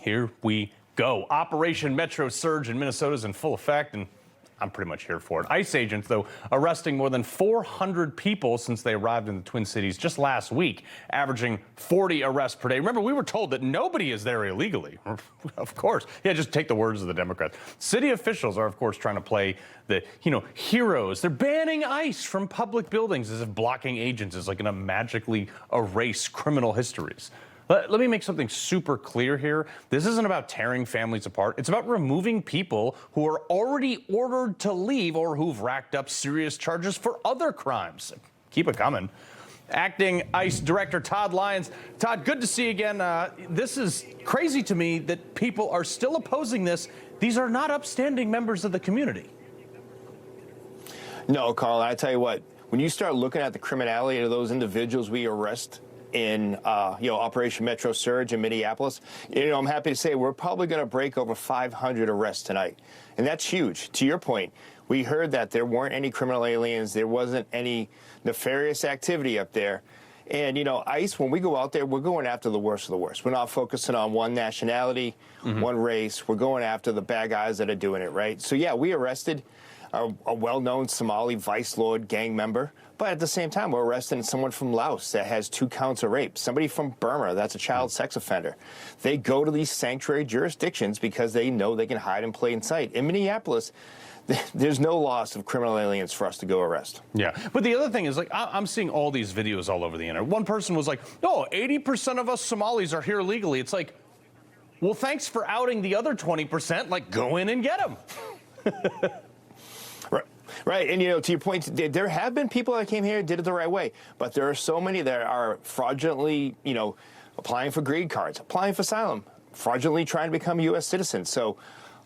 here we go. Operation Metro Surge in Minnesota is in full effect, and I'm pretty much here for it. ICE agents, though, arresting more than 400 people since they arrived in the Twin Cities just last week, averaging 40 arrests per day. Remember, we were told that nobody is there illegally. Of course. Yeah, just take the words of the Democrats. City officials are, of course, trying to play the, heroes. They're banning ICE from public buildings as if blocking agents is like going to magically erase criminal histories. Let me make something super clear here. This isn't about tearing families apart. It's about removing people who are already ordered to leave or who've racked up serious charges for other crimes. Keep it coming. Acting ICE Director Todd Lyons. Todd, good to see you again. This is crazy to me that people are still opposing this. These are not upstanding members of the community. No, Carl, I tell you what, when you start looking at the criminality of those individuals we arrest in Operation Metro Surge in Minneapolis, I'm happy to say we're probably going to break over 500 arrests tonight. And that's huge. To your point, we heard that there weren't any criminal aliens, there wasn't any nefarious activity up there. And, ICE, when we go out there, we're going after the worst of the worst. We're not focusing on one nationality, one race. We're going after the bad guys that are doing it, right? So, yeah, we arrested a well-known Somali vice lord gang member. But at the same time, we're arresting someone from Laos that has 2 counts of rape, somebody from Burma that's a child sex offender. They go to these sanctuary jurisdictions because they know they can hide in plain sight. In Minneapolis, there's no loss of criminal aliens for us to go arrest. Yeah, but the other thing is, I'm seeing all these videos all over the internet. One person was like, no, 80% of us Somalis are here legally. It's like, well, thanks for outing the other 20%. Go in and get them. Right, and to your point, there have been people that came here and did it the right way, but there are so many that are fraudulently, applying for green cards, applying for asylum, fraudulently trying to become U.S. citizens. So,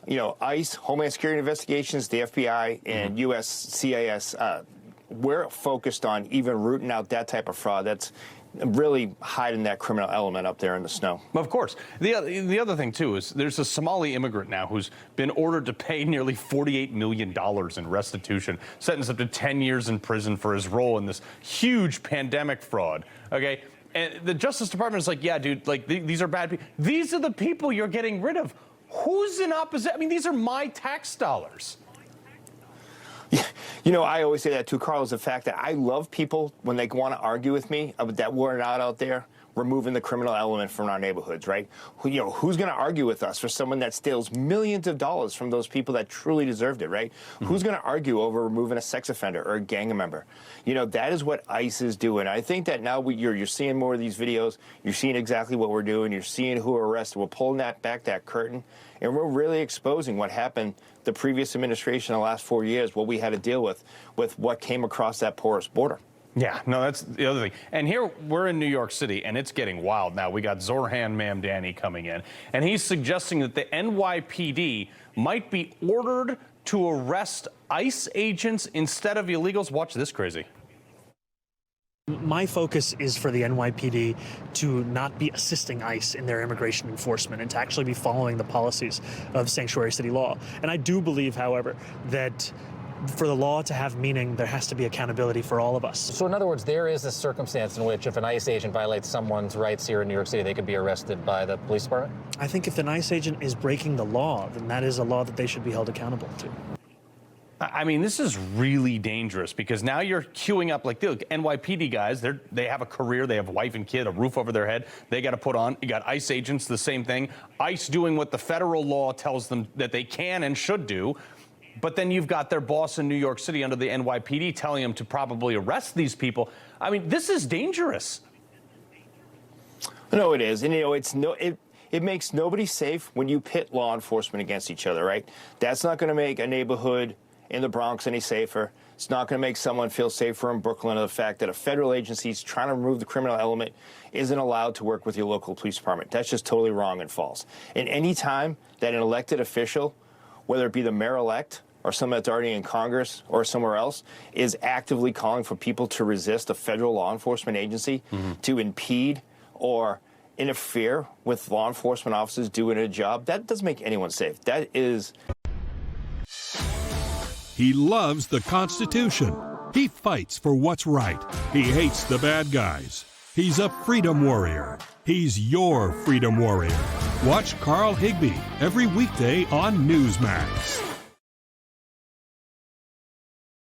ICE, Homeland Security Investigations, the FBI, and U.S. CIS, we're focused on even rooting out that type of fraud that's really hiding that criminal element up there in the snow. Of course. The other thing, too, is there's a Somali immigrant now who's been ordered to pay nearly $48 million in restitution, sentenced up to 10 years in prison for his role in this huge pandemic fraud. Okay? And the Justice Department is like, yeah, dude, these are bad people. These are the people you're getting rid of. Who's in opposition? I mean, these are my tax dollars. Yeah, I always say that too, Carl, is the fact that I love people when they want to argue with me that we're not out there removing the criminal element from our neighborhoods, right? Who's going to argue with us for someone that steals millions of dollars from those people that truly deserved it, right? Who's going to argue over removing a sex offender or a gang member? That is what ICE is doing. I think that now you're seeing more of these videos. You're seeing exactly what we're doing. You're seeing who are arrested. We're pulling that curtain, and we're really exposing what happened the previous administration in the last 4 years, what we had to deal with what came across that porous border. Yeah, no, that's the other thing. And here we're in New York City, and it's getting wild now. We got Zorhan Mamdani coming in, and he's suggesting that the NYPD might be ordered to arrest ICE agents instead of illegals. Watch this crazy. My focus is for the NYPD to not be assisting ICE in their immigration enforcement and to actually be following the policies of sanctuary city law. And I do believe, however, that for the law to have meaning, there has to be accountability for all of us. So in other words, there is a circumstance in which if an ICE agent violates someone's rights here in New York City, they could be arrested by the police department? I think if an ICE agent is breaking the law, then that is a law that they should be held accountable to. I mean, this is really dangerous because now you're queuing up the NYPD guys. They have a career, they have a wife and kid, a roof over their head. They got to put on. You got ICE agents, the same thing. ICE doing what the federal law tells them that they can and should do. But then you've got their boss in New York City under the NYPD telling them to probably arrest these people. I mean, this is dangerous. No, it is, and it makes nobody safe when you pit law enforcement against each other, right? That's not going to make a neighborhood in the Bronx any safer. It's not going to make someone feel safer in Brooklyn, or the fact that a federal agency is trying to remove the criminal element isn't allowed to work with your local police department. That's just totally wrong and false. And any time that an elected official, whether it be the mayor-elect or someone that's already in Congress or somewhere else, is actively calling for people to resist a federal law enforcement agency, to impede or interfere with law enforcement officers doing a job, that doesn't make anyone safe. That is... He loves the Constitution. He fights for what's right. He hates the bad guys. He's a freedom warrior. He's your freedom warrior. Watch Carl Higbie every weekday on Newsmax.